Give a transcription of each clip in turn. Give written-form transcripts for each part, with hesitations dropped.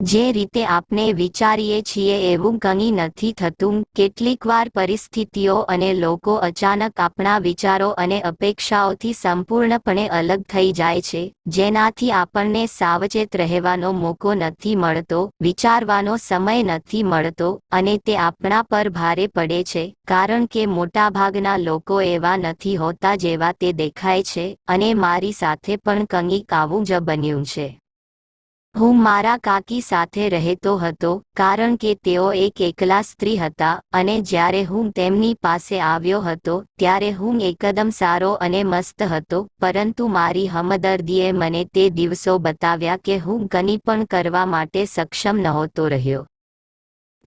જે રીતે આપણે વિચારીએ છીએ એવું કંઈ નથી થતું। કેટલીકવાર પરિસ્થિતિઓ અને લોકો અચાનક આપણા વિચારો અને અપેક્ષાઓથી સંપૂર્ણપણે અલગ થઈ જાય છે, જેનાથી આપણને સાવચેત રહેવાનો મોકો નથી મળતો, વિચારવાનો સમય નથી મળતો, અને તે આપણા પર ભારે પડે છે, કારણ કે મોટાભાગના લોકો એવા નથી હોતા જેવા તે દેખાય છે, અને મારી સાથે પણ કંઈક આવું જ બન્યું છે। હું મારા કાકી સાથે રહેતો હતો, કારણ કે તેઓ એક એકલા સ્ત્રી હતા, અને જ્યારે હું તેમની પાસે આવ્યો હતો ત્યારે હું એકદમ સારો અને મસ્ત હતો, પરંતુ મારી હમદર્દીએ મને તે દિવસો બતાવ્યા કે હું કંઈ પણ કરવા માટે સક્ષમ નહોતો રહ્યો।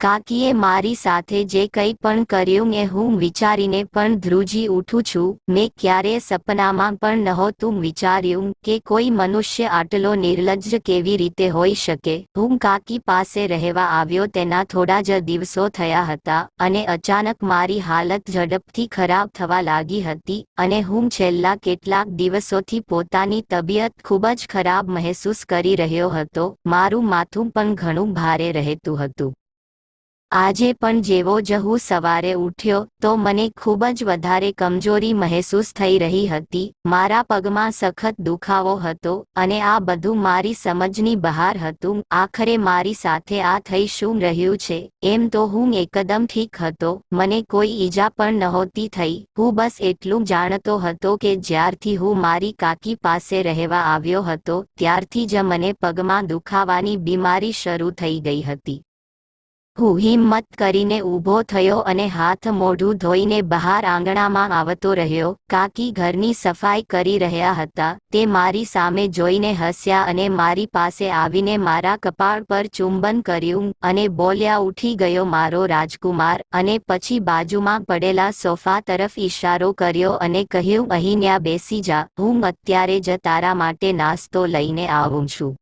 કાકીએ મારી સાથે જે કંઈ પણ કર્યું એ હું વિચારીને પણ ધ્રુજી ઉઠું છું। મેં ક્યારેય સપનામાં પણ નહોતું વિચાર્યું કે કોઈ મનુષ્ય આટલો નિર્લજ્જ કેવી રીતે હોઈ શકે। હું કાકી પાસે રહેવા આવ્યો તેના થોડા જ દિવસો થયા હતા, અને અચાનક મારી હાલત ઝડપથી ખરાબ થવા લાગી હતી, અને હું છેલ્લા કેટલાક દિવસોથી પોતાની તબિયત ખૂબ જ ખરાબ મહેસૂસ કરી રહ્યો હતો। મારું માથું પણ ઘણું ભારે રહેતું હતું। આજે પણ જેવો જ હું સવારે ઉઠ્યો તો મને ખૂબ જ વધારે કમજોરી મહેસૂસ થઈ રહી હતી। મારા પગમાં સખત દુખાવો હતો, અને આ બધું મારી સમજની બહાર હતું। આખરે મારી સાથે આ થઈ શું રહ્યું છે? એમ તો હું એકદમ ઠીક હતો, મને કોઈ ઈજા પણ નહોતી થઈ। હું બસ એટલું જાણતો હતો કે જ્યારથી હું મારી કાકી પાસે રહેવા આવ્યો હતો ત્યારથી જ મને પગમાં દુખાવાની બીમારી શરૂ થઈ ગઈ હતી। હું હિંમત કરીને ઊભો થયો અને હાથ મોઢું ધોઈને બહાર આંગણામાં આવતો રહ્યો। કાકી ઘરની સફાઈ કરી રહ્યા હતા। તે મારી સામે જોઈને હસ્યા અને મારી પાસે આવીને મારા કપાળ પર ચુંબન કર્યું અને બોલ્યા, "ઉઠી ગયો મારો રાજકુમાર?" અને પછી બાજુમાં પડેલા સોફા તરફ ઈશારો કર્યો અને કહ્યું, "અહીંયા બેસી જા, હું અત્યારે જ તારા માટે નાસ્તો લઈને આવું છું."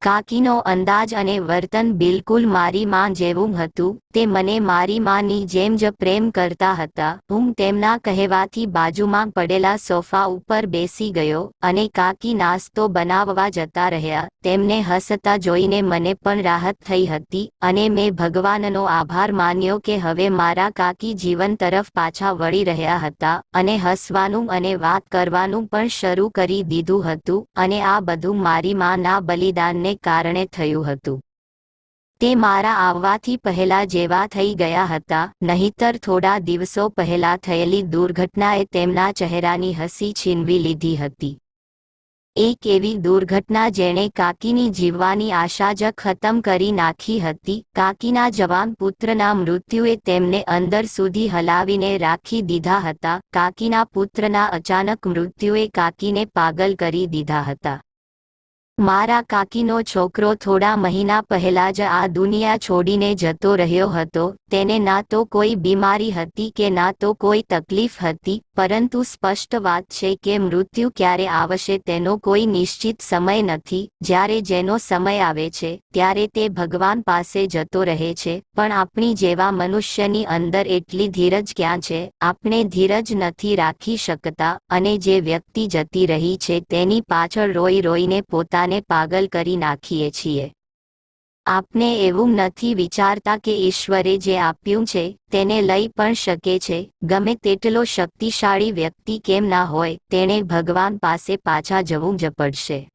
કાકીનો અંદાજ અને વર્તન બિલકુલ મારી માં જેવું હતું। તે મને મારી માની જેમ જ પ્રેમ કરતા હતા। હું તેમના કહેવાથી બાજુમાં પડેલા સોફા ઉપર બેસી ગયો, અને કાકી નાસ્તો બનાવવા જતા રહ્યા। તેમને હસતા જોઈને મને પણ રાહત થઈ હતી, અને મેં ભગવાનનો આભાર માન્યો કે હવે મારા કાકી જીવન તરફ પાછા વળી રહ્યા હતા, અને હસવાનું અને વાત કરવાનું પણ શરૂ કરી દીધું હતું, અને આ બધું મારી માના બલિદાનને કારણે થયું હતું। તે મારા આવવાથી પહેલા જેવા થઈ ગયા હતા, નહીંતર થોડા દિવસો પહેલા થયેલી દુર્ઘટનાએ તેમના ચહેરાની હસી છીનવી લીધી હતી। એક એવી દુર્ઘટના જેણે કાકીની જીવવાની આશા જ ખતમ કરી નાખી હતી। કાકીના જવાન પુત્રના મૃત્યુએ તેમને અંદર સુધી હલાવીને રાખી દીધા હતા। કાકીના પુત્રના અચાનક મૃત્યુએ કાકીને પાગલ કરી દીધા હતા। મારા કાકીનો છોકરો થોડા મહિના પહેલા જ આ દુનિયા છોડીને જતો રહ્યો હતો। તેને ના તો કોઈ બીમારી હતી કે ના તો કોઈ તકલીફ હતી, પરંતુ સ્પષ્ટ વાત છે કે મૃત્યુ ક્યારે આવશે તેનો કોઈ નિશ્ચિત સમય નથી। જ્યારે જેનો સમય આવે છે ત્યારે તે ભગવાન પાસે જતો રહે છે, પણ આપણી જેવા મનુષ્યની અંદર એટલી ધીરજ ક્યાં છે? આપણે ધીરજ નથી રાખી શકતા, અને જે વ્યક્તિ જતી રહી છે તેની પાછળ રોઈ રોઈને પોતાને પાગલ કરી નાખીએ છીએ। આપણે એવું નથી વિચારતા કે ઈશ્વરે જે આપ્યું છે તેને લઈ પણ શકે છે। ગમે તેટલો શક્તિશાળી વ્યક્તિ કેમ ના હોય, તેણે ભગવાન પાસે પાછા જવું જ પડશે।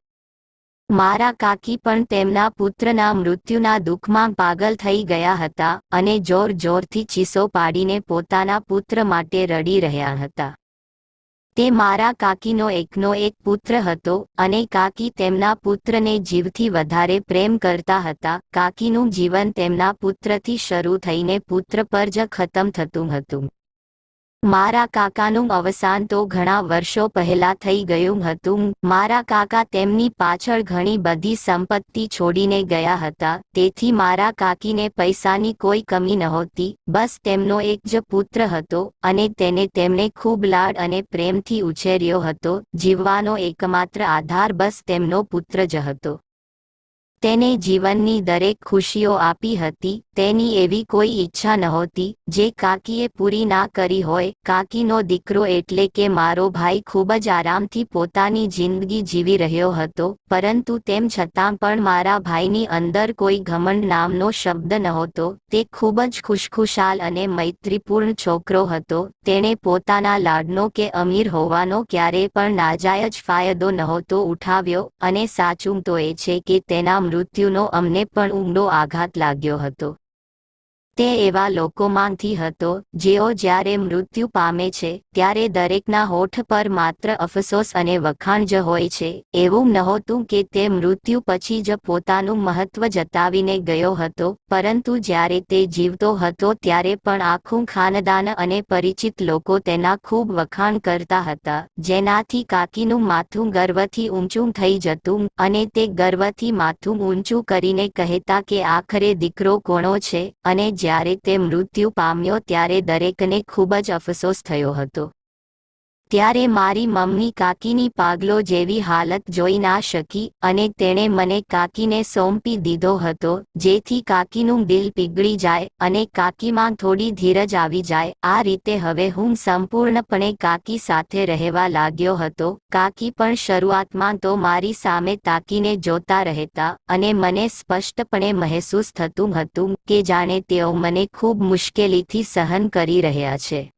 મારા કાકી પણ તેમના પુત્રના મૃત્યુના દુઃખમાં પાગલ થઈ ગયા હતા, અને જોર જોરથી ચીસો પાડીને પોતાના પુત્ર માટે રડી રહ્યા હતા। તે મારા કાકીનો એકનો એક પુત્ર હતો, અને કાકી તેમના પુત્રને જીવથી વધારે પ્રેમ કરતા હતા। કાકીનું જીવન તેમના પુત્રથી શરૂ થઈને પુત્ર પર જ ખતમ થતું હતું। મારા કાકાનું અવસાન તો ઘણા વર્ષો પહેલા થઈ ગયું હતું। મારા કાકા તેમની પાછળ ઘણી બધી સંપત્તિ છોડીને ગયા હતા, તેથી મારા કાકીને પૈસાની કોઈ કમી નહોતી। બસ તેમનો એક જ પુત્ર હતો, અને તેને તેમણે ખૂબ લાડ અને પ્રેમથી ઉછેર્યો હતો। જીવવાનો એકમાત્ર આધાર બસ તેમનો પુત્ર જ હતો। તેને જીવનની દરેક ખુશીઓ આપી હતી. તેની એવી કોઈ ઈચ્છા નહોતી જે કાકીએ પૂરી ના કરી હોય. કાકીનો દીકરો એટલે કે મારો ભાઈ ખૂબ જ આરામથી પોતાની જિંદગી જીવી રહ્યો હતો, પરંતુ તેમ છતાં પણ મારા ભાઈની અંદર કોઈ ઘમંડ નામનો શબ્દ નહોતો. તે ખૂબ જ ખુશખુશાલ અને મૈત્રીપૂર્ણ છોકરો હતો. તેણે પોતાના લાડનો કે અમીર હોવાનો ક્યારેય પણ નાજાયજ ફાયદો નહોતો ઉઠાવ્યો, અને સાચું તો એ છે કે તેના મૃત્યુનો અમને પણ ઊંડો આઘાત લાગ્યો હતો. તે એવા લોકોમાંથી હતો જેઓ જ્યારે મૃત્યુ પામે છે ત્યારે દરેકના હોઠ પર માત્ર અફસોસ અને વખાણ જ હોય છે. એવું નહોતું કે તે મૃત્યુ પછી જ પોતાનું મહત્વ જતાવીને ગયો હતો, પરંતુ જ્યારે તે જીવતો હતો ત્યારે પણ આખું ખાનદાન અને પરિચિત લોકો તેના ખૂબ વખાણ કરતા હતા, જેનાથી કાકીનું માથું ગર્વથી ઊંચું થઈ જતું અને તે ગર્વથી માથું ઊંચું કરીને કહેતા કે આખરે દીકરો કોણો છે. અને જ્યારે તે મૃત્યુ પામ્યો ત્યારે દરેકને ખૂબ જ અફસોસ થયો હતો. ત્યારે મારી મમ્મી કાકીની પાગલો જેવી હાલત જોઈ ના શકી અને તેણે મને કાકીને સોંપી દીધો હતો, જેથી કાકીનું દિલ પીગળી જાય અને કાકીમાં થોડી ધીરજ આવી જાય. આ રીતે હવે હું સંપૂર્ણપણે કાકી સાથે રહેવા લાગ્યો હતો. કાકી પણ શરૂઆતમાં તો મારી સામે તાકીને જોતા રહેતા અને મને સ્પષ્ટપણે મહેસૂસ થતું હતું કે જાણે તેઓ મને ખૂબ મુશ્કેલીથી સહન કરી રહ્યા છે.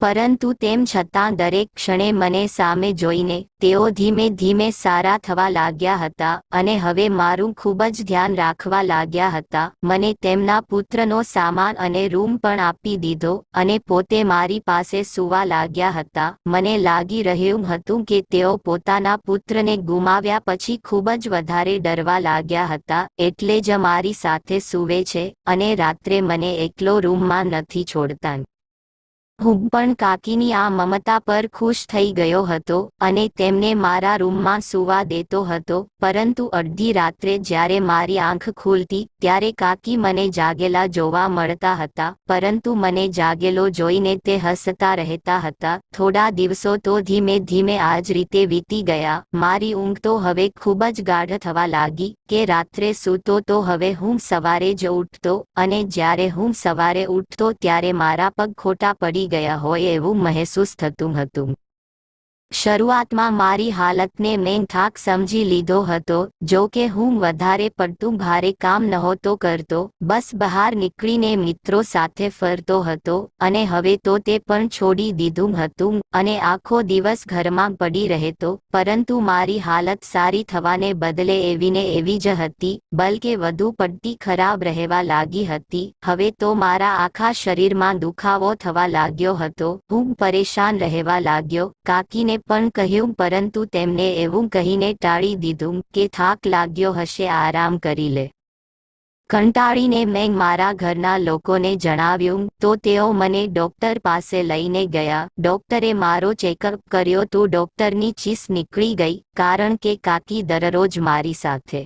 પરંતુ તેમ છતાં દરેક ક્ષણે મને સામે જોઈને તેઓ ધીમે ધીમે સારા થવા લાગ્યા હતા અને હવે મારું ખૂબ જ ધ્યાન રાખવા લાગ્યા હતા. મને તેમના પુત્રનો સામાન અને રૂમ પણ આપી દીધો અને પોતે મારી પાસે સૂવા લાગ્યા હતા. મને લાગી રહ્યું હતું કે તેઓ પોતાના પુત્રને ગુમાવ્યા પછી ખૂબ જ વધારે ડરવા લાગ્યા હતા, એટલે જ મારી સાથે સૂવે છે અને રાત્રે મને એકલો રૂમમાં નથી છોડતા. હું પણ કાકીની આ મમતા પર ખુશ થઈ ગયો હતો અને તેમને મારા રૂમમાં સૂવા દેતો હતો, પરંતુ અડધી રાત્રે જ્યારે મારી આંખ ખુલતી ત્યારે કાકી મને જાગેલા જોવા મળતા હતા, પરંતુ મને જાગેલો જોઈને તે હસતા રહેતા હતા. થોડા દિવસો તો ધીમે ધીમે આ જ રીતે વીતી ગયા. મારી ઊંઘ તો હવે ખૂબ જ ગાઢ થવા લાગી કે રાત્રે સૂતો તો હવે હું સવારે જ ઉઠતો અને જ્યારે હું સવારે ઉઠતો ત્યારે મારા પગ ખોટા પડી ગયા હોય એવું મહેસૂસ થતું હતું. શરૂઆતમાં મારી હાલતને મેં થાક સમજી લીધો હતો, જો કે હું વધારે પડતું ભારે કામ નહોતો કરતો, બસ બહાર નીકળીને મિત્રો સાથે ફરતો હતો અને હવે તો તે પણ છોડી દીધું હતું અને આખો દિવસ ઘરમાં પડી રહેતો. પરંતુ મારી હાલત સારી થવાને બદલે એવીને એવી જ હતી, બલકે વધુ પડતી ખરાબ રહેવા લાગી હતી. હવે તો મારા આખા શરીરમાં દુખાવો થવા લાગ્યો હતો. હું પરેશાન રહેવા લાગ્યો. કાકીને પણ કહ્યું, પરંતુ તેમને એવું કહીને ટાળી દીધું કે થાક લાગ્યો હશે, આરામ કરી લે. કંટાળીને મેં મારા ઘરના લોકોને જણાવ્યું તો તેઓ મને ડોક્ટર પાસે લઈને ગયા. ડોક્ટરે મારો ચેકઅપ કર્યો તો ડોક્ટરની ચીસ નીકળી ગઈ, કારણ કે કાકી દરરોજ મારી સાથે.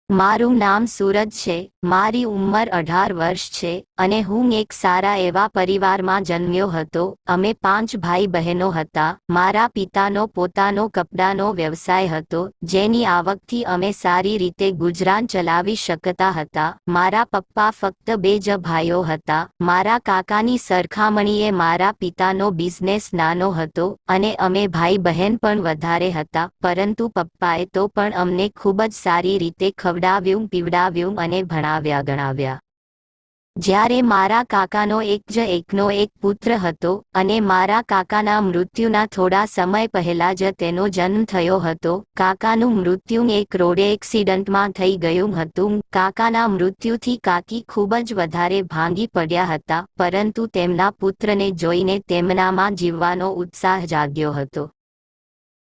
મારું નામ સૂરજ છે, મારી ઉંમર 18 વર્ષ છે અને હું એક સારા એવા પરિવારમાં જન્મ્યો હતો. અમે 5 ભાઈ બહેનો હતા. મારા પિતાનો પોતાનો કપડાનો વ્યવસાય હતો, જેની આવકથી અમે સારી રીતે ગુજરાન ચલાવી શકતા હતા. મારા પપ્પા ફક્ત 2 જ ભાઈઓ હતા. મારા કાકાની સરખામણીએ મારા પિતાનો બિઝનેસ નાનો હતો અને અમે ભાઈ બહેન પણ વધારે હતા, પરંતુ પપ્પાએ તો પણ અમને ખૂબ જ સારી રીતે ખવડાવ્યું, પીવડાવ્યું અને ભણાવ્યા ગણાવ્યા. જ્યારે મારા કાકાનો એકનો એક પુત્ર હતો અને મારા કાકાના મૃત્યુના થોડા સમય પહેલા જ તેનો જન્મ થયો હતો. કાકાનું મૃત્યુ એક રોડ એક્સિડન્ટમાં થઈ ગયું હતું. કાકાના મૃત્યુથી કાકી ખૂબ જ વધારે ભાંગી પડ્યા હતા, પરંતુ તેમના પુત્રને જોઈને તેમનામાં જીવવાનો ઉત્સાહ જાગ્યો હતો.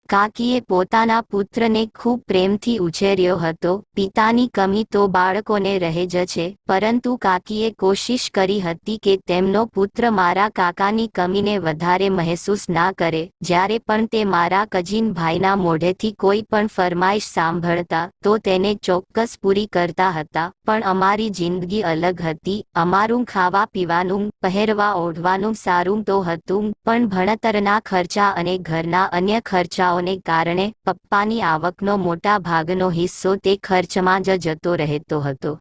કાકીએ પોતાના પુત્રને ખૂબ પ્રેમથી ઉછેર્યો હતો. પિતાની કમી તો બાળકોને રહે જ છે, પરંતુ કાકીએ કોશિશ કરી હતી કે તેમનો પુત્ર મારા કાકાની કમીને વધારે મહેસૂસ ના કરે. જ્યારે પણ તે મારા કઝિન ભાઈના મોઢેથી કોઈ પણ ફરમાઈશ સાંભળતા તો તેને ચોક્કસ પૂરી કરતા હતા. પણ અમારી જિંદગી અલગ હતી. અમારું ખાવા પીવાનું, પહેરવા ઓઢવાનું સારું તો હતું, પણ ભણતરના ખર્ચા અને ઘરના અન્ય ખર્ચાઓ ખર્ચાઓને કારણે પપ્પાની આવકનો મોટા ભાગનો હિસ્સો તે ખર્ચમાં જ જતો રહેતો હતો.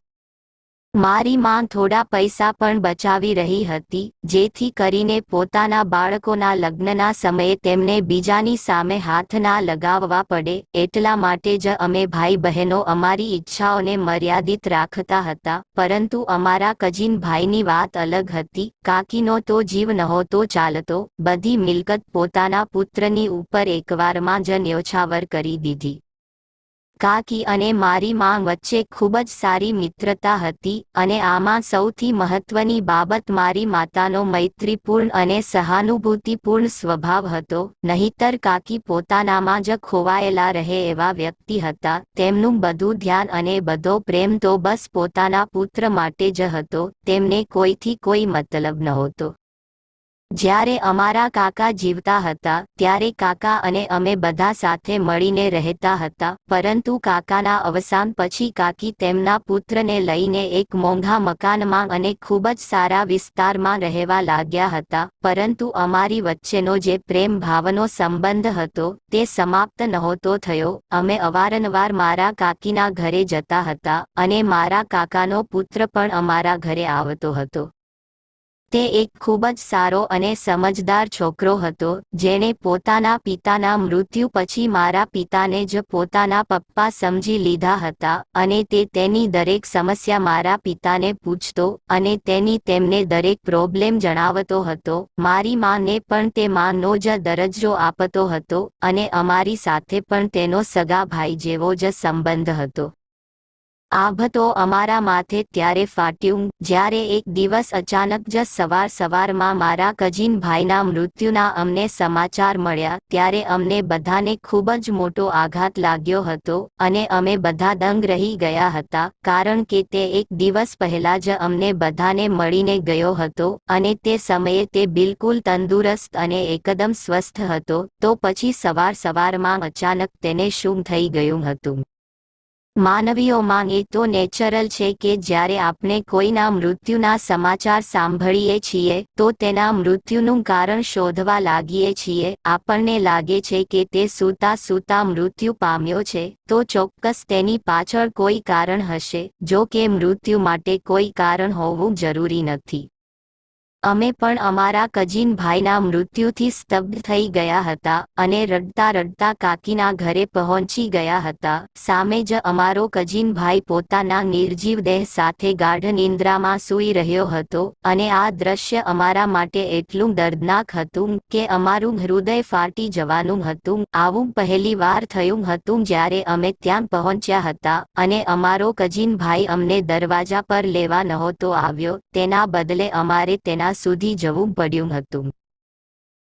મારી માં થોડા પૈસા પણ બચાવી રહી હતી, જેથી કરીને પોતાના બાળકોના લગ્નના સમયે તેમને બીજાની સામે હાથ ના લગાવવા પડે. એટલા માટે જ અમે ભાઈ બહેનો અમારી ઈચ્છાઓને મર્યાદિત રાખતા હતા. પરંતુ અમારા કઝિન ભાઈની વાત અલગ હતી. કાકીનો તો જીવ નહોતો ચાલતો. બધી મિલકત પોતાના પુત્રની ઉપર એકવારમાં જ ન્યોછાવર કરી દીધી. કાકી અને મારી માં વચ્ચે ખૂબ જ સારી મિત્રતા હતી અને આમાં સૌથી મહત્વની બાબત મારી માતાનો મૈત્રીપૂર્ણ અને સહાનુભૂતિપૂર્ણ સ્વભાવ હતો. નહીતર કાકી પોતાનામાં જ ખોવાયેલા રહે એવા વ્યક્તિ હતા. તેમનું બધું ધ્યાન અને બધો પ્રેમ તો બસ પોતાના પુત્ર માટે જ હતો. તેમને કોઈથી કોઈ મતલબ નહોતો. જ્યારે અમારા કાકા જીવતા હતા ત્યારે કાકા અને અમે બધા સાથે મળીને રહેતા હતા. પરંતુ કાકાના અવસાન પછી કાકી તેમના પુત્રને લઈને એક મોંઘા મકાનમાં અને ખૂબ જ સારા વિસ્તારમાં રહેવા લાગ્યા હતા. પરંતુ અમારી વચ્ચેનો જે પ્રેમ ભાવનો સંબંધ હતો તે સમાપ્ત નહોતો થયો. અમે અવારનવાર મારા કાકીના ઘરે જતા હતા અને મારા કાકાનો પુત્ર પણ અમારા ઘરે આવતો હતો. તે એક ખૂબ જ સારો અને સમજદાર છોકરો હતો, જેણે પોતાના પિતાના મૃત્યુ પછી મારા પિતાને જ પોતાના પપ્પા સમજી લીધા હતા અને તે તેની દરેક સમસ્યા મારા પિતાને પૂછતો અને તેમને દરેક પ્રોબ્લેમ જણાવતો હતો. મારી માને પણ તે માનો જ દરજ્જો આપતો હતો અને અમારી સાથે પણ તેનો સગા ભાઈ જેવો જ સંબંધ હતો. આભ તો અમારા માથે ત્યારે ફાટ્યું જ્યારે એક દિવસ અચાનક જ સવારમાં મારા કઝિન ભાઈના મૃત્યુના અમને સમાચાર મળ્યા. ત્યારે અમને બધાને ખૂબ જ મોટો આઘાત લાગ્યો હતો અને અમે બધા દંગ રહી ગયા હતા, કારણ કે તે એક દિવસ પહેલા જ અમને બધાને મળીને ગયો હતો અને તે સમયે તે બિલકુલ તંદુરસ્ત અને એકદમ સ્વસ્થ હતો. તો પછી સવારમાં અચાનક તેને શું થઈ ગયું હતું? માનવીઓમાં એ તો નેચરલ છે કે જ્યારે આપણે કોઈના મૃત્યુના સમાચાર સાંભળીએ છીએ તો તેના મૃત્યુનું કારણ શોધવા લાગીએ છીએ. આપણને લાગે છે કે તે સૂતા મૃત્યુ પામ્યો છે તો ચોક્કસ તેની પાછળ કોઈ કારણ હશે. જો કે મૃત્યુ માટે કોઈ કારણ હોવું જરૂરી નથી. અમે પણ અમારા કઝિન ભાઈના મૃત્યુથી સ્તબ્ધ થઈ ગયા હતા અને રડતા રડતા કાકીના ઘરે પહોંચી ગયા હતા. સામે જ અમારો કઝિન ભાઈ પોતાના નિર્જીવ દેહ સાથે ગાઢ નિંદ્રામાં સૂઈ રહ્યો હતો અને આ દ્રશ્ય અમારા માટે એટલું દર્દનાક હતું કે અમારું હૃદય ફાટી જવાનું હતું. આવું પહેલી વાર થયું હતું જ્યારે અમે ત્યાં પહોંચ્યા હતા અને અમારો કઝિન ભાઈ અમને દરવાજા પર લેવા નહોતો આવ્યો. તેના બદલે અમારે તેના સુધી જવું પડ્યું હતું.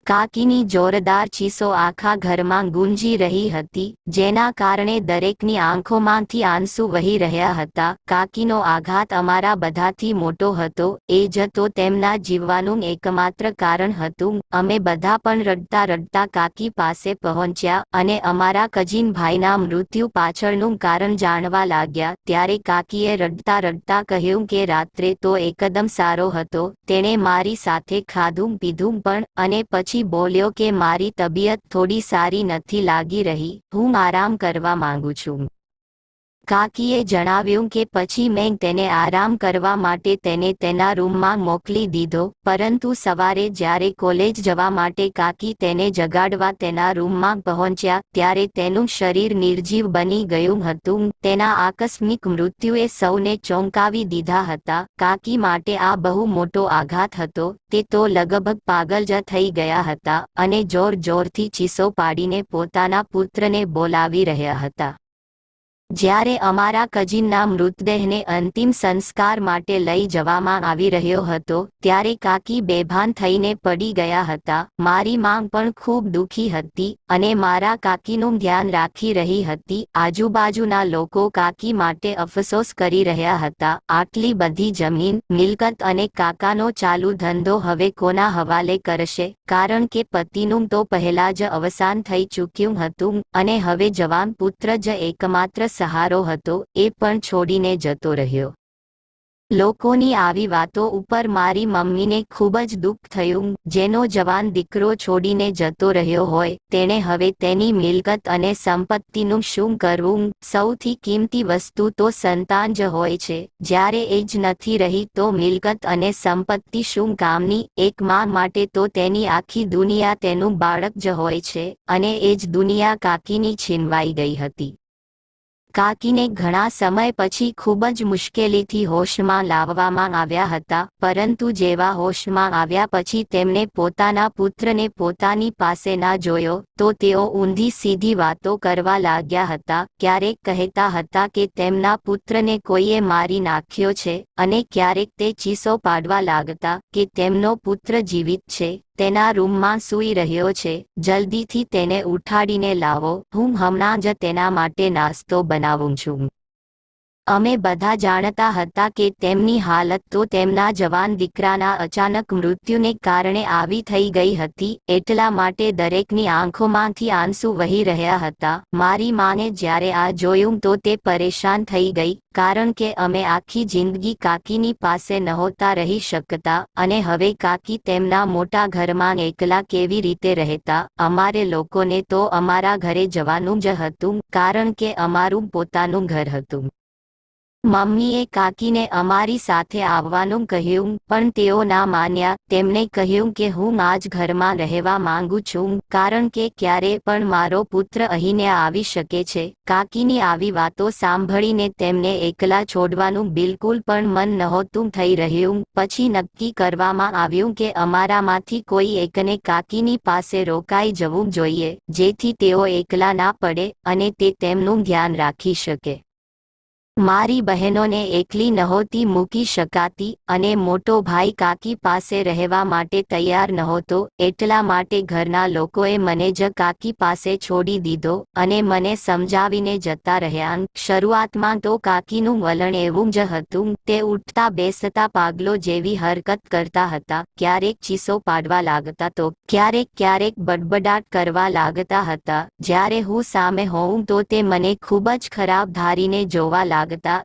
કાકીની જોરદાર ચીસો આખા ઘરમાં ગુંજી રહી હતી, જેના કારણે દરેકની આંખોમાંથી આંસુ વહી રહ્યા હતા. કાકીનો આઘાત અમારા બધાથી મોટો હતો. એ જ તો તેમના જીવવાનું એકમાત્ર કારણ હતું. અમે બધા પણ રડતા રડતા કાકી પાસે પહોંચ્યા અને અમારા કઝિન ભાઈના મૃત્યુ પાછળનું કારણ જાણવા લાગ્યા. ત્યારે કાકીએ રડતા રડતા કહ્યું કે રાત્રે તો એકદમ સારો હતો, તેણે મારી સાથે ખાધું પીધું પણ, અને પછી બોલ્યો કે મારી તબિયત થોડી સારી નથી લાગી રહી, હું આરામ કરવા માંગુ છું. કાકીએ જણાવ્યું કે પછી મેં તેને આરામ કરવા માટે તેને તેના રૂમમાં મોકલી દીધો. પરંતુ સવારે જ્યારે કોલેજ જવા માટે કાકી તેને જગાડવા તેના રૂમમાં પહોંચ્યા ત્યારે તેનું શરીર નિર્જીવ બની ગયું હતું. તેના આકસ્મિક મૃત્યુએ સૌને ચોંકાવી દીધા હતા. કાકી માટે આ બહુ મોટો આઘાત હતો. તે તો લગભગ પાગલ જ થઈ ગયા હતા અને જોરથી ચીસો પાડીને પોતાના પુત્રને બોલાવી રહ્યા હતા. જ્યારે અમારા કઝિનના મૃતદેહને અંતિમ સંસ્કાર માટે લઈ જવામાં આવી રહ્યો હતો ત્યારે કાકી બેભાન થઈને પડી ગયા હતા. મારી માં પણ ખૂબ દુઃખી હતી અને મારા કાકીનું ધ્યાન રાખી રહી હતી. આજુબાજુના લોકો કાકી માટે અફસોસ કરી રહ્યા હતા. આટલી બધી જમીન, મિલકત અને કાકાનો ચાલુ ધંધો હવે કોના હવાલે કરશે, કારણ કે પતિનું તો પહેલા જ અવસાન થઈ ચૂક્યું હતું અને હવે જવાન પુત્ર જ એકમાત્ર સહારો હતો, એ પણ છોડીને જતો રહ્યો. લોકોની આવી વાતો ઉપર મારી મમ્મીને ખૂબ જ દુઃખ થયું. જેનો જવાન દીકરો છોડીને જતો રહ્યો હોય તેણે હવે તેની મિલકત અને સંપત્તિનું શું કરવું? સૌથી કિંમતી વસ્તુ તો સંતાન જ હોય છે. જ્યારે એ જ નથી રહી તો મિલકત અને સંપત્તિ શું કામની? એક માં માટે તો તેની આખી દુનિયા તેનું બાળક જ હોય છે, અને એ જ દુનિયા કાકીની છીનવાઈ ગઈ હતી. કાકીને ઘણા સમય પછી ખૂબ જ મુશ્કેલીથી હોશમાં લાવવામાં આવ્યા હતા, પરંતુ જેવા હોશમાં આવ્યા પછી તેમને પોતાના પુત્રને પોતાની પાસે ના જોયો તો તેઓ ઊંધી સીધી વાતો કરવા લાગ્યા હતા. ક્યારેક કહેતા હતા કે તેમના પુત્રને કોઈએ મારી નાખ્યો છે, અને ક્યારેક તે ચીસો પાડવા લાગતા કે તેમનો પુત્ર જીવિત છે, તેના રૂમમાં સૂઈ રહ્યો છે, જલ્દીથી તેને ઉઠાડીને લાવો, હું હમણાં જ તેના માટે નાસ્તો બનાવું છું. અમે બધા જાણતા હતા કે તેમની હાલત તો તેમના જવાન દીકરાના અચાનક મૃત્યુને કારણે આવી થઈ ગઈ હતી, એટલા માટે દરેકની આંખોમાંથી આંસુ વહી રહ્યા હતા. મારી માને જ્યારે આ જોયું તો તે પરેશાન થઈ ગઈ, કારણ કે અમે આખી જિંદગી કાકીની પાસે નહોતા રહી શકતા, અને હવે કાકી તેમના મોટા ઘરમાં એકલા કેવી રીતે રહેતા? અમારે લોકોને તો અમારા ઘરે જવાનું જ હતું, કારણ કે અમારું પોતાનું ઘર હતું. મમ્મીએ કાકીને અમારી સાથે આવવાનું કહ્યું, પણ તેઓ ના માન્યા. તેમણે કહ્યું કે હું આ જ ઘરમાં રહેવા માંગુ છું, કારણ કે ક્યારે પણ મારો પુત્ર અહીંને આવી શકે છે. કાકીની આવી વાતો સાંભળીને તેમને એકલા છોડવાનું બિલકુલ પણ મન નહોતું થઈ રહ્યું. પછી નક્કી કરવામાં આવ્યું કે અમારામાંથી કોઈ એકને કાકીની પાસે રોકાઈ જવું જોઈએ, જેથી તેઓ એકલા ના પડે અને તે તેમનું ધ્યાન રાખી શકે. મારી બહેનોને એકલી નહોતી મૂકી શકાતી, અને મોટો ભાઈ કાકી પાસે રહેવા માટે તૈયાર નહોતો, એટલા માટે ઘરના લોકોએ મને જ કાકી પાસે છોડી દીધો અને મને સમજાવીને જતા રહ્યા. શરૂઆતમાં તો કાકીનું વલણ એવું જ હતું, તે ઉઠતા બેસતા પાગલો જેવી હરકત કરતા હતા, ક્યારેક ચીસો પાડવા લાગતા તો ક્યારેક બડબડાટ કરવા લાગતા હતા. જ્યારે હું સામે હોઉં તો તે મને ખૂબ જ ખરાબ ધારીને જોવા લાગતા.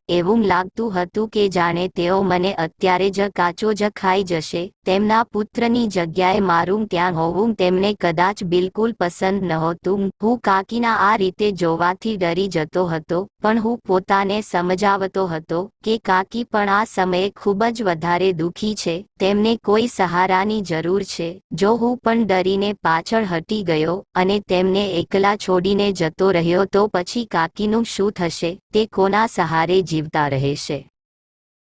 એવું લાગતું હતું કે જાણે તેઓ મને અત્યારે જ કાચો જ ખાઈ જશે. તેમના પુત્રની જગ્યાએ મારું ત્યાં હોવું તેમને કદાચ બિલકુલ પસંદ નહોતું. હું કાકીના આ રીતે જોવાથી ડરી જતો હતો, પણ હું પોતાને સમજાવતો હતો કે કાકી પણ આ સમયે ખૂબ જ વધારે દુઃખી છે, તેમને કોઈ સહારાની જરૂર છે. જો હું પણ ડરીને પાછળ હટી ગયો અને તેમને એકલા છોડીને જતો રહ્યો તો પછી કાકીનું શું થશે? તે કોના સહારે જીવતા રહેશે?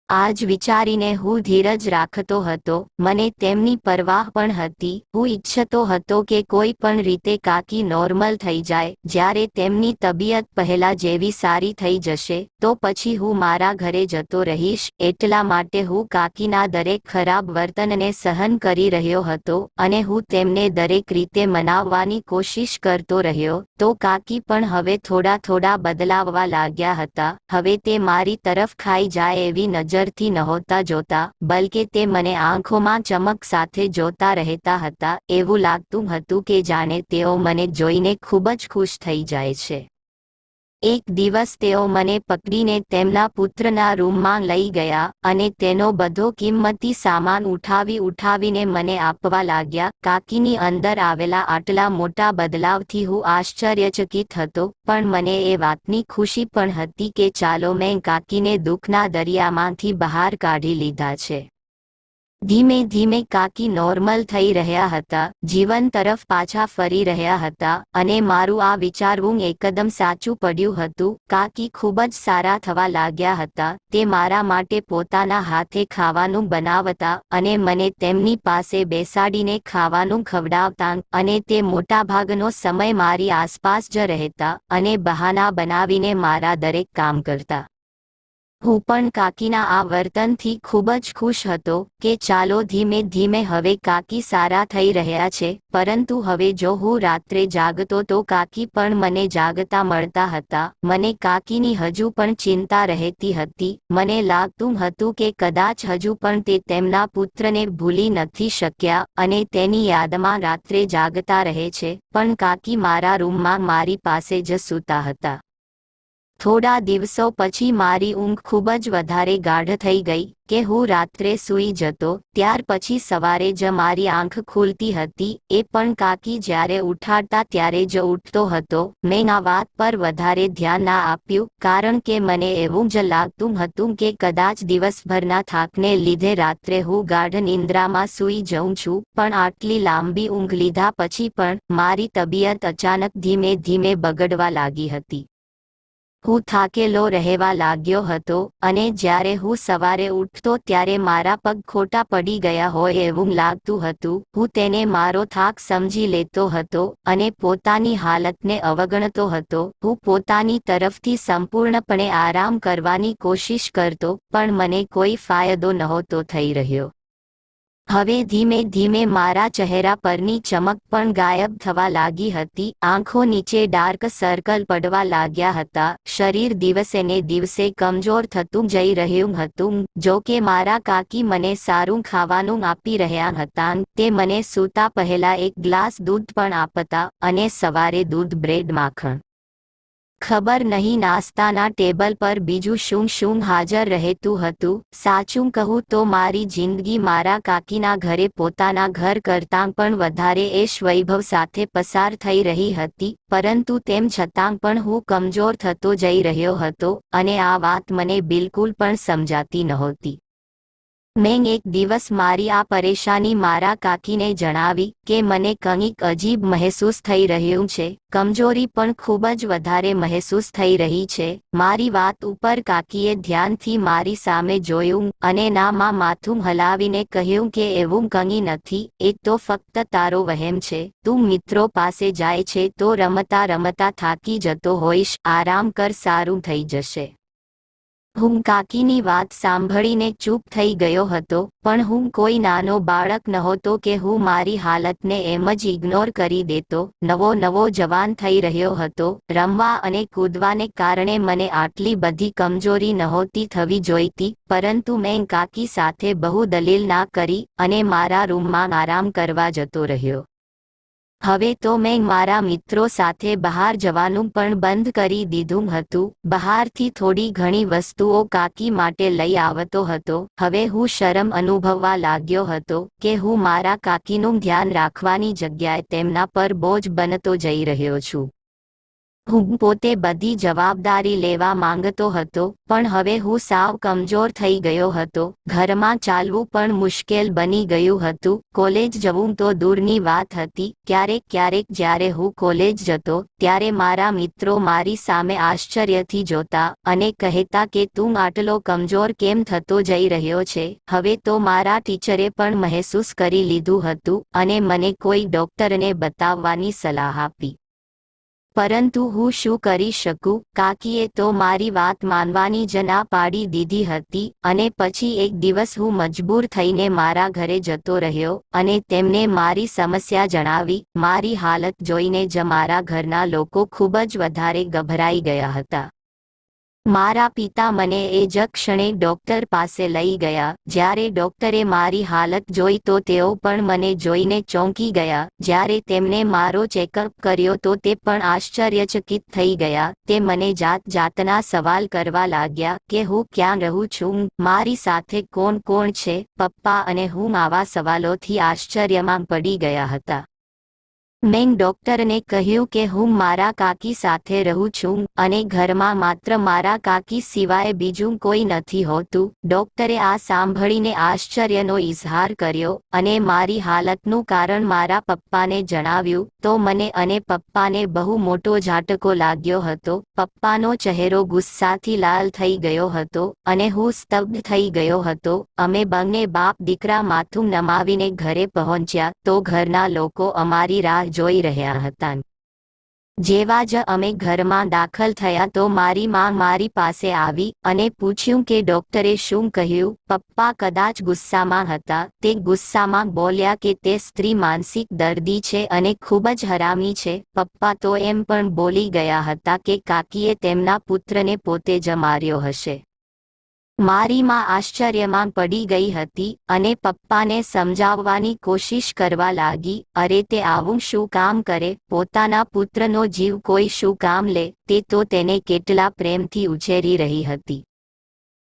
આ જ વિચારીને હું ધીરજ રાખતો હતો. મને તેમની પરવાહ પણ હતી. હું ઈચ્છતો હતો કે કોઈ પણ રીતે કાકી નોર્મલ થઈ જાય. જ્યારે તેમની તબિયત પહેલા જેવી સારી થઈ જશે તો પછી હું મારા ઘરે જતો રહીશ. એટલા માટે હું કાકીના દરેક ખરાબ વર્તનને સહન કરી રહ્યો હતો, અને હું તેમને દરેક રીતે મનાવવાની કોશિશ કરતો રહ્યો. તો કાકી પણ હવે થોડા બદલાવવા લાગ્યા હતા. હવે તે મારી તરફ ખાઈ જાય એવી નજરથી નહોતા જોતા, બલકે તે મને આંખોમાં ચમક સાથે જોતા રહેતા હતા. એવું લાગતું હતું કે જાણે તેઓ મને જોઈને ખૂબ જ ખુશ થઈ જાય છે. એક દિવસ તેઓ મને પકડીને તેમના પુત્રના રૂમમાં લઈ ગયા અને તેનો બધો કિંમતી સામાન ઉઠાવીને મને આપવા લાગ્યા. કાકીની અંદર આવેલા આટલા મોટા બદલાવથી હું આશ્ચર્યચકિત હતો, પણ મને એ વાતની ખુશી પણ હતી કે ચાલો મેં કાકીને દુઃખના દરિયામાંથી બહાર કાઢી લીધા છે. ધીમે ધીમે કાકી નોર્મલ થઈ રહ્યા હતા, જીવન તરફ પાછા ફરી રહ્યા હતા, અને મારું આ વિચારવું એકદમ સાચું પડ્યું હતું. કાકી ખૂબ જ સારા થવા લાગ્યા હતા. તે મારા માટે પોતાના હાથે ખાવાનું બનાવતા અને મને તેમની પાસે બેસાડીને ખાવાનું ખવડાવતા, અને તે મોટાભાગનો સમય મારી આસપાસ જ રહેતા અને બહાના બનાવીને મારા દરેક કામ કરતા. હું પણ કાકીના આ વર્તનથી ખૂબ જ ખુશ હતો કે ચાલો ધીમે ધીમે હવે કાકી સારા થઈ રહ્યા છે. પરંતુ હવે જો હું રાત્રે જાગતો તો કાકી પણ મને જાગતા મળતા હતા. મને કાકીની હજુ પણ ચિંતા રહેતી હતી. મને લાગતું હતું કે કદાચ હજુ પણ તે તેમના પુત્રને ભૂલી નથી શક્યા અને તેની યાદમાં રાત્રે જાગતા રહે છે, પણ કાકી મારા રૂમમાં મારી પાસે જ સૂતા હતા. થોડા દિવસો પછી મારી ઊંઘ ખૂબ જ વધારે ગાઢ થઈ ગઈ કે હું રાત્રે સૂઈ જતો, ત્યાર પછી સવારે જ મારી આંખ ખુલતી હતી, એ પણ કાકી જ્યારે ઉઠાડતા ત્યારે જ ઉઠતો હતો. મેં આ વાત પર વધારે ધ્યાન ના આપ્યું, કારણ કે મને એવું જ લાગતું હતું કે કદાચ દિવસભરના થાકને લીધે રાત્રે હું ગાઢ નિંદ્રામાં સૂઈ જઉં છું. પણ આટલી લાંબી ઊંઘ લીધા પછી પણ મારી તબિયત અચાનક ધીમે ધીમે બગડવા લાગી હતી. હું થાકેલો રહેવા લાગ્યો હતો અને જ્યારે હું સવારે ઉઠતો ત્યારે મારા પગ ખોટા પડી ગયા હોય એવું લાગતું હતું. હું તેને મારો થાક સમજી લેતો હતો અને પોતાની હાલતને અવગણતો હતો. હું પોતાની તરફથી સંપૂર્ણપણે આરામ કરવાની કોશિશ કરતો, પણ મને કોઈ ફાયદો નહોતો થઈ રહ્યો. હવે ધીમે ધીમે મારા ચહેરા પરની ચમક પણ ગાયબ થવા લાગી હતી. આંખો નીચે ડાર્ક સર્કલ પડવા લાગ્યા હતા. શરીર દિવસે ને દિવસે કમજોર થતું જઈ રહ્યું હતું. જો કે મારા કાકી મને સારું ખાવાનું આપી રહ્યા હતા. તે મને સૂતા પહેલા એક ગ્લાસ દૂધ પણ આપતા અને સવારે દૂધ, બ્રેડ, માખણ. ખબર નહીં નાસ્તાના ટેબલ પર બીજું શું શું હાજર રહેતું હતું. સાચું કહું તો મારી જિંદગી મારા કાકીના ઘરે પોતાના ઘર કરતાં પણ વધારે ऐश વૈભવ સાથે પસાર થઈ રહી હતી. પરંતુ તેમ છતાં પણ હું કમજોર થતો જઈ રહ્યો હતો અને આ વાત મને બિલકુલ પણ સમજાતી નહોતી. મેં એક દિવસ મારી આ પરેશાની મારા કાકીને જણાવી કે મને કંઈક અજીબ મહેસૂસ થઈ રહ્યું છે, કમજોરી પણ ખૂબ જ વધારે મહેસૂસ થઈ રહી છે. મારી વાત ઉપર કાકીએ ધ્યાનથી મારી સામે જોયું અને નામાં માથું હલાવીને કહ્યું કે એવું કંઈ નથી, એ તો ફક્ત તારો વહેમ છે. તું મિત્રો પાસે જાય છે તો રમતા રમતા થાકી જતો હોઈશ, આરામ કર, સારું થઈ જશે. હું કાકીની વાત સાંભળીને ચૂપ થઈ ગયો હતો, પણ હું કોઈ નાનો બાળક નહોતો કે હું મારી હાલતને એમ જ ઇગ્નોર કરી દેતો. નવો જવાન થઈ રહ્યો હતો. રમવા અને કૂદવાને કારણે મને આટલી બધી કમજોરી નહોતી થવી જોઈતી, પરંતુ મેં કાકી સાથે બહુ દલીલ ના કરી અને મારા રૂમમાં આરામ કરવા જતો રહ્યો. હવે તો મેં મારા મિત્રો સાથે બહાર જવાનું પણ બંધ કરી દીધું હતું. બહારથી થોડી ઘણી વસ્તુઓ કાકી માટે લઈ આવતો હતો. હવે હું શરમ અનુભવવા લાગ્યો હતો કે હું મારા કાકીનું ધ્યાન રાખવાની જગ્યાએ તેમના પર બોજ બનતો જઈ રહ્યો છું. હું પોતે બધી જવાબદારી લેવા માંગતો હતો, પણ હવે હું સાવ કમજોર થઈ ગયો હતો. ઘરમાં ચાલવું પણ મુશ્કેલ બની ગયું હતું. કોલેજ જવું તો દૂરની વાત હતી. ક્યારેક જ્યારે હું કોલેજ જતો ત્યારે મારા મિત્રો મારી સામે આશ્ચર્યથી જોતા અને કહેતા કે તું આટલો કમજોર કેમ થતો જઈ રહ્યો છે. હવે તો મારા ટીચરે પણ મહેસૂસ કરી લીધું હતું અને મને કોઈ ડોક્ટરને બતાવવાની સલાહ આપી. પરંતુ હું શું કરી શકું? કાકીએ તો મારી વાત માનવાની જ ના પાડી દીધી હતી અને પછી એક દિવસ હું મજબૂર થઈને મારા ઘરે જતો રહ્યો અને તેમને મારી સમસ્યા જણાવી. મારી હાલત જોઈને જ મારા ઘરના લોકો ખૂબ જ વધારે ગભરાઈ ગયા હતા. મારા પિતા મને એ જ ક્ષણે ડોક્ટર પાસે લઈ ગયા. જ્યારે ડોક્ટરે મારી હાલત જોઈ તો તેઓ પણ મને જોઈને ચોંકી ગયા. જ્યારે તેમણે મારો ચેકઅપ કર્યો તો તે પણ આશ્ચર્યચકિત થઈ ગયા. તે મને જાતના સવાલ કરવા લાગ્યા કે હું ક્યાં રહું છું, મારી સાથે કોણ કોણ છે, પપ્પા, અને હું આવા સવાલોથી આશ્ચર્યમાં પડી ગયા હતા. મેં ડોક્ટરને કહ્યું કે હું મારા કાકી સાથે રહું છું અને ઘરમાં માત્ર મારા કાકી સિવાય બીજું કોઈ નથી હોતું. ડોક્ટરે આ સાંભળીને આશ્ચર્યનો ઇઝહાર કર્યો અને મારી હાલતનું કારણ મારા પપ્પાને જણાવ્યું તો મને અને પપ્પાને બહુ મોટો ઝાટકો લાગ્યો હતો. પપ્પાનો ચહેરો ગુસ્સાથી લાલ થઈ ગયો હતો અને હું સ્તબ્ધ થઈ ગયો હતો. અમે બંને બાપ દીકરા માથું નમાવીને ઘરે પહોંચ્યા તો ઘરના લોકો અમારી રાહ જોઈ રહ્યા હતા. જેવા જ અમે ઘરમાં દાખલ થયા તો મારી માં મારી પાસે આવી અને પૂછ્યું કે ડોક્ટરે શું કહ્યું. પપ્પા કદાચ ગુસ્સામાં હતા. તે ગુસ્સામાં બોલ્યા કે તે સ્ત્રી માનસિક દર્દી છે અને ખૂબ જ હરામી છે. પપ્પા તો એમ પણ બોલી ગયા હતા કે કાકીએ તેમના પુત્રને પોતે જ માર્યો હશે. મારી માં આશ્ચર્યમાં પડી ગઈ હતી અને પપ્પાને સમજાવવાની કોશિશ કરવા લાગી, અરે તે આવું શું કામ કરે, પોતાના પુત્રનો જીવ કોઈ શું કામ લે, તે તો તેને કેટલા પ્રેમથી ઉછેરી રહી હતી.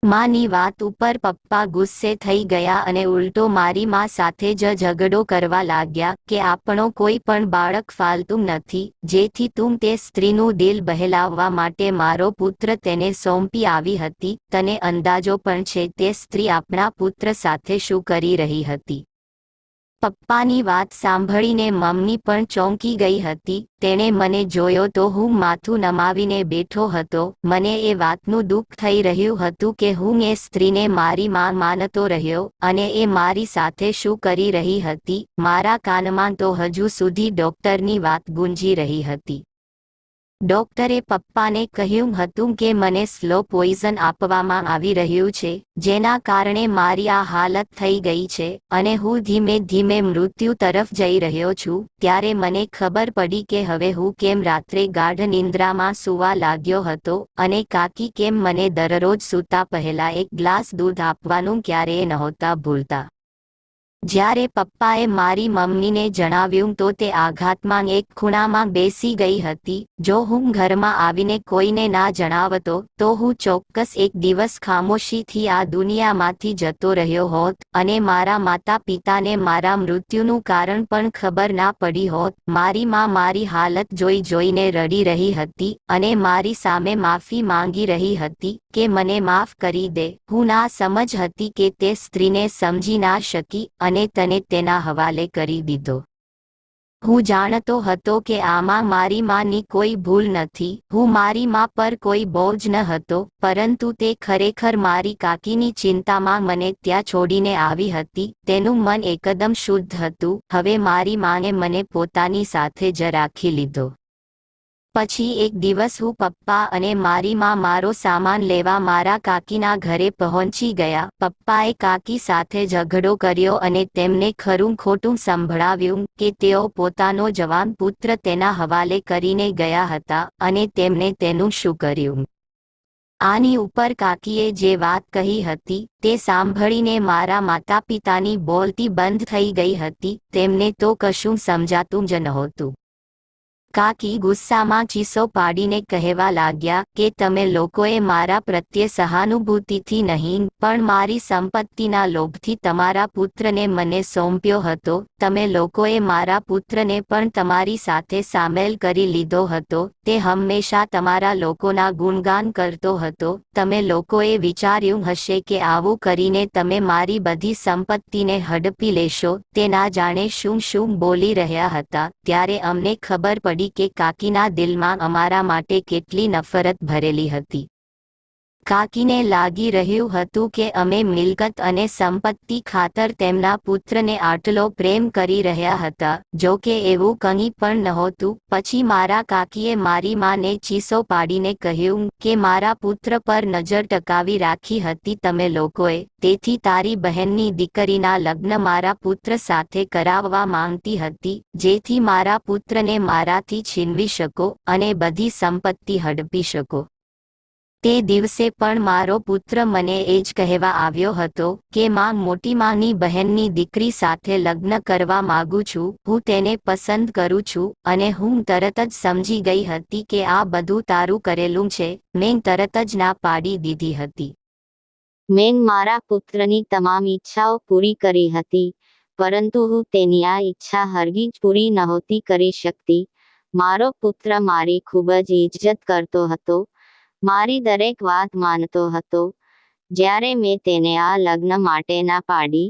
માની વાત ઉપર પપ્પા ગુસ્સે થઈ ગયા અને ઉલટો મારી માં સાથે જ ઝઘડો કરવા લાગ્યા કે આપણો કોઈ પણ બાળક ફાલતું નથી, જેથી તું તે સ્ત્રીનું દિલ બહેલાવવા માટે મારો પુત્ર તેને સોંપી આવી હતી. તને અંદાજો પણ છે તે સ્ત્રી આપણા પુત્ર સાથે શું કરી રહી હતી? પપ્પાની વાત સાંભળીને મમ્મી પણ ચોંકી ગઈ હતી. તેણે મને જોયો તો હું માથું નમાવીને બેઠો હતો. મને એ વાતનું દુઃખ થઈ રહ્યું હતું કે હું એ સ્ત્રીને મારી માં માનતો રહ્યો અને એ મારી સાથે શું કરી રહી હતી. મારા કાનમાં તો હજુ સુધી ડોક્ટરની વાત ગુંજી રહી હતી. ડોક્ટરે પપ્પાને કહ્યું હતું કે મને સ્લો પોઈઝન આપવામાં આવી રહ્યું છે, જેના કારણે મારી આ હાલત થઈ ગઈ છે અને હું ધીમે ધીમે મૃત્યુ તરફ જઈ રહ્યો છું. ત્યારે મને ખબર પડી કે હવે હું કેમ રાત્રે ગાઢ નિંદ્રામાં સૂવા લાગ્યો હતો અને કાકી કેમ મને દરરોજ સૂતા પહેલા એક ગ્લાસ દૂધ આપવાનું ક્યારેય નહોતા ભૂલતા. જ્યારે પપ્પાએ મારી મમ્મીને જણાવ્યું તો તે આઘાતમાં એક ખૂણામાં બેસી ગઈ હતી. જો હું ઘરમાં આવીને કોઈને ના જણાવતો તો હું ચોક્કસ એક દિવસ ખામોશીથી આ દુનિયામાંથી જતો રહ્યો હોત અને મારા માતા પિતાને મારા મૃત્યુનું કારણ પણ ખબર ના પડી હોત. મારી માં મારી હાલત જોઈ જોઈને રડી રહી હતી અને મારી સામે માફી માંગી રહી હતી કે મને માફ કરી દે. હું ના સમજ હતી કે તે સ્ત્રીને સમજી ના શકી અને તને તેના હવાલે કરી દીધો. હું જાણતો હતો કે આમાં મારી માની કોઈ ભૂલ નથી. હું મારી માં પર કોઈ બોજ ન હતો, પરંતુ તે ખરેખર મારી કાકીની ચિંતામાં મને ત્યાં છોડીને આવી હતી. તેનું મન એકદમ શુદ્ધ હતું. હવે મારી માને મને પોતાની સાથે જ રાખી લીધો. પછી એક દિવસ હું પપ્પા અને મારી માં મારો સામાન લેવા મારા કાકીના ઘરે પહોંચી ગયા. પપ્પાએ કાકી સાથે ઝઘડો કર્યો અને તેમને ખરું ખોટું સંભળાવ્યું કે તેઓ પોતાનો જવાન પુત્ર તેના હવાલે કરીને ગયા હતા અને તેમણે તેનું શું કર્યું. આની ઉપર કાકીએ જે વાત કહી હતી તે સાંભળીને મારા માતા પિતાની બોલતી બંધ થઈ ગઈ હતી. તેમને તો કશું સમજાતું જ નહોતું. કાકી ગુસ્સામાં ચીસો પાડીને કહેવા લાગ્યા કે તમે લોકોએ મારા પ્રત્યે સહાનુભૂતિથી નહીં પણ મારી સંપત્તિના લોભથી તમારા પુત્રને મને સોંપ્યો હતો. તમે લોકોએ મારા પુત્રને પણ તમારી સાથે સામેલ કરી લીધો હતો. તે હંમેશા તમારા લોકોના ગુણગાન કરતો હતો. તમે લોકોએ વિચાર્યું હશે કે આવું કરીને તમે મારી બધી સંપત્તિને હડપી લેશો. તે ના જાણે શું શું બોલી રહ્યા હતા. ત્યારે અમને ખબર પડી કે કાકીના દિલમાં અમારા માટે કેટલી નફરત ભરેલી હતી. કાકીને લાગી રહ્યું હતું કે અમે મિલકત અને સંપત્તિ ખાતર તેમના પુત્રને આટલો પ્રેમ કરી રહ્યા હતા. જો કે એવું કંઈ પણ નહોતું. પછી મારા કાકીએ મારી માને ચીસો પાડીને કહ્યું કે મારા પુત્ર પર નજર ટકાવી રાખી હતી તમે લોકોએ, તેથી તારી બહેનની દીકરીના લગ્ન મારા પુત્ર સાથે કરાવવા માંગતી હતી, જેથી મારા પુત્રને મારાથી છીનવી શકો અને બધી સંપત્તિ હડપી શકો. તે દિવસે પણ મારો પુત્ર મને એ જ કહેવા આવ્યો હતો કે માં, મોટી માની બહેનની દીકરી સાથે લગ્ન કરવા માંગુ છું. હું તેને પસંદ કરું છું અને હું તરત જ સમજી ગઈ હતી કે આ બધું તારું કરેલું છે. મેં તરત જ ના પાડી દીધી હતી. મેં મારા પુત્રની તમામ ઈચ્છાઓ પૂરી કરી હતી, પરંતુ હું તેની આ ઈચ્છા હરગીજ પૂરી નહોતી કરી શકતી. મારો પુત્ર મારી ખૂબ જ ઇજ્જત કરતો હતો, મારી દરેક વાત માનતો હતો. જ્યારે મેં તેને આ લગ્ન માટે ના પાડી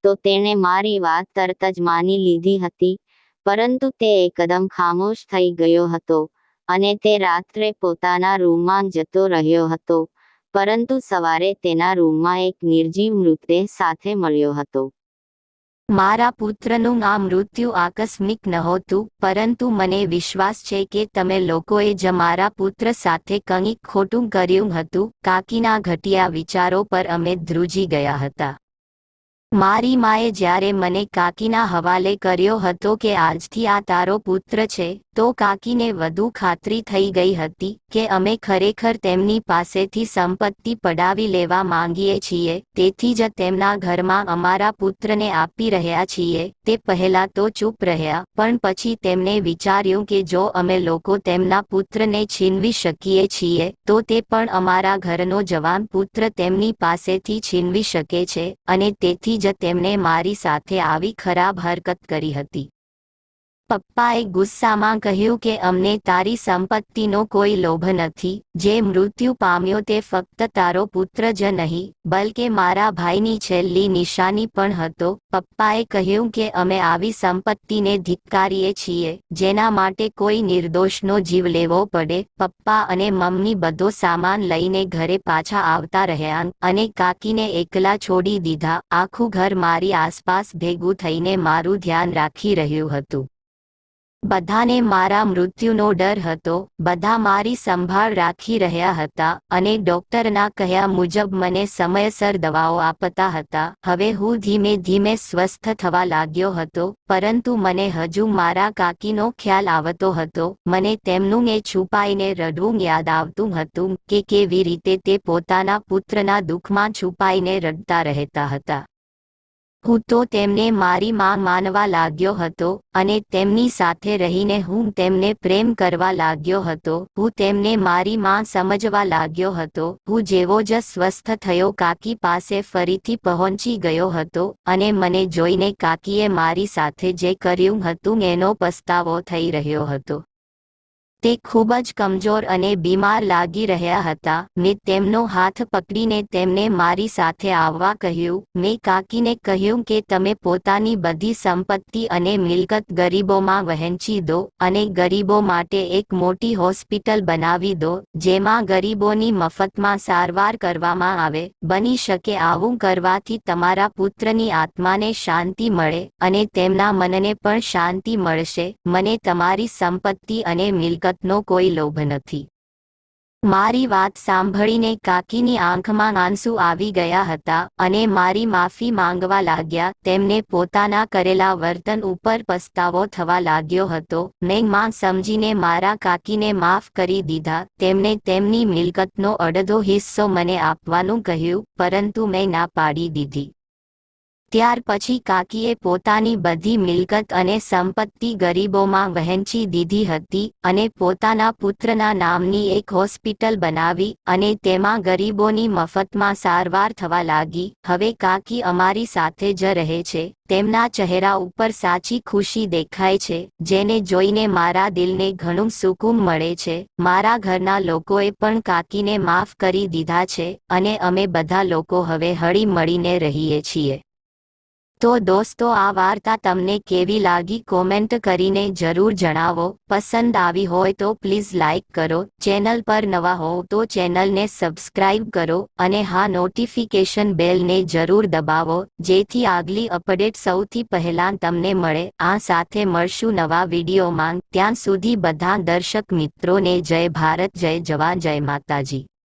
તો તેણે મારી વાત તરત જ માની લીધી હતી, પરંતુ તે એકદમ ખામોશ થઈ ગયો હતો અને તે રાત્રે પોતાના રૂમમાં જતો રહ્યો હતો, પરંતુ સવારે તેના રૂમમાં એક નિર્જીવ મૃતદેહ સાથે મળ્યો હતો. મારા પુત્રનું આ મૃત્યુ આકસ્મિક નહોતું, પરંતુ મને વિશ્વાસ છે કે તમે લોકોએ જ મારા પુત્ર સાથે કંઈક ખોટું કર્યું હતું. કાકીના ઘટિયા વિચારો પર અમે ધ્રુજી ગયા હતા. મારી માએ જ્યારે મને કાકીના હવાલે કર્યો હતો કે આજથી આ તારો પુત્ર છે, તો કાકીને વધુ ખાતરી થઈ ગઈ હતી કે અમે ખરેખર તેમની પાસેથી સંપત્તિ પડાવી લેવા માંગીએ છીએ, તેથી જ તેમના ઘરમાં અમારા પુત્રને આપી રહ્યા છીએ. તે પહેલા તો ચૂપ રહ્યા, પણ પછી તેમણે વિચાર્યું કે જો અમે લોકો તેમના પુત્રને છીનવી શકીએ છીએ, તો તે પણ અમારા ઘરનો જવાન પુત્ર તેમની પાસેથી છીનવી શકે છે, અને તેથી જ તેમણે મારી સાથે આવી ખરાબ હરકત કરી હતી. પપ્પાએ ગુસ્સામાં કહ્યું કે અમને તારી સંપત્તિનો કોઈ લોભ નથી. જે મૃત્યુ પામ્યો તે ફક્ત તારો પુત્ર જ નહીં, બલકે મારા ભાઈની છેલ્લી નિશાની પણ હતો. પપ્પાએ કહ્યું કે અમે આવી સંપત્તિને ધિક્કારીએ છીએ જેના માટે કોઈ નિર્દોષનો જીવ લેવો પડે. પપ્પા અને મમ્મી બધો સામાન લઈને ઘરે પાછા આવતા રહ્યા અને કાકીને એકલા છોડી દીધા. આખું ઘર મારી આસપાસ ભેગું થઈને મારું ધ્યાન રાખી રહ્યું હતું. બધાને મારા મૃત્યુનો ડર હતો. બધા મારી સંભાળ રાખી રહ્યા હતા અને ડોક્ટરના કહ્યા મુજબ મને સમયસર દવાઓ આપતા હતા. હવે હું ધીમે ધીમે સ્વસ્થ થવા લાગ્યો હતો, પરંતુ મને હજુ મારા કાકીનો ખ્યાલ આવતો હતો. મને તેમનું એ છુપાઈને રડવું યાદ આવતું હતું કે કેવી રીતે તે પોતાના પુત્રના દુઃખમાં છુપાઈને રડતા રહેતા હતા. હું તો તેમને મારી માં માનવા લાગ્યો હતો અને તેમની સાથે રહીને હું તેમને પ્રેમ કરવા લાગ્યો હતો. હું તેમને મારી માં સમજવા લાગ્યો હતો. હું જેવો જ સ્વસ્થ થયો કાકી પાસે ફરીથી પહોંચી ગયો હતો અને મને જોઈને કાકીએ મારી સાથે જે કર્યું હતું એનો પસ્તાવો થઈ રહ્યો હતો. તે ખૂબ જ કમજોર અને બીમાર લાગી રહ્યા હતા. મેં તેમનો હાથ પકડીને તેમને મારી સાથે આવવા કહ્યું. મેં કાકીને કહ્યું કે તમે પોતાની બધી સંપત્તિ અને મિલકત ગરીબોમાં વહેંચી દો અને ગરીબો માટે એક મોટી હોસ્પિટલ બનાવી દો, જેમાં ગરીબોની મફતમાં સારવાર કરવામાં આવે. બની શકે આવું કરવાથી તમારા પુત્રની આત્માને શાંતિ મળે અને તેમના મનને પણ શાંતિ મળશે. મને તમારી સંપત્તિ અને મિલકત નો કોઈ લોભ નથી. મારી વાત સાંભળીને કાકીની આંખમાં આંસુ આવી ગયા હતા અને મારી માફી માંગવા લાગ્યા. તેમને પોતાના કરેલા વર્તન ઉપર પસ્તાવો થવા લાગ્યો હતો. મેં માં સમજીને મારા કાકીને માફ કરી દીધા. તેમણે તેમની મિલકતનો અડધો હિસ્સો મને આપવાનું કહ્યું, પરંતુ મેં ના પાડી દીધી. ત્યાર પછી કાકીએ પોતાની બધી મિલકત અને સંપત્તિ ગરીબોમાં વહેંચી દીધી હતી અને પોતાના પુત્રના નામની એક હોસ્પિટલ બનાવી અને તેમાં ગરીબોની મફતમાં સારવાર થવા લાગી. હવે કાકી અમારી સાથે જ રહે છે. તેમના ચહેરા ઉપર સાચી ખુશી દેખાય છે, જેને જોઈને મારા દિલને ઘણું સુકૂન મળે છે. મારા ઘરના લોકોએ પણ કાકીને માફ કરી દીધા છે અને અમે બધા લોકો હવે હળી મળીને રહીએ છીએ. તો દોસ્તો, આ વાર્તા તમને કેવી લાગી કોમેન્ટ કરીને જરૂર જણાવો. પસંદ આવી હોય તો પ્લીઝ લાઈક કરો. ચેનલ પર નવા હો તો ચેનલને સબસ્ક્રાઇબ કરો અને હા, નોટિફિકેશન બેલને જરૂર દબાવો જેથી આગલી અપડેટ સૌથી પહેલા તમને મળે. આ સાથે મળશું નવા વિડીયોમાં. ત્યાં સુધી બધા દર્શક મિત્રોને જય ભારત, જય જવાન, જય માતાજી.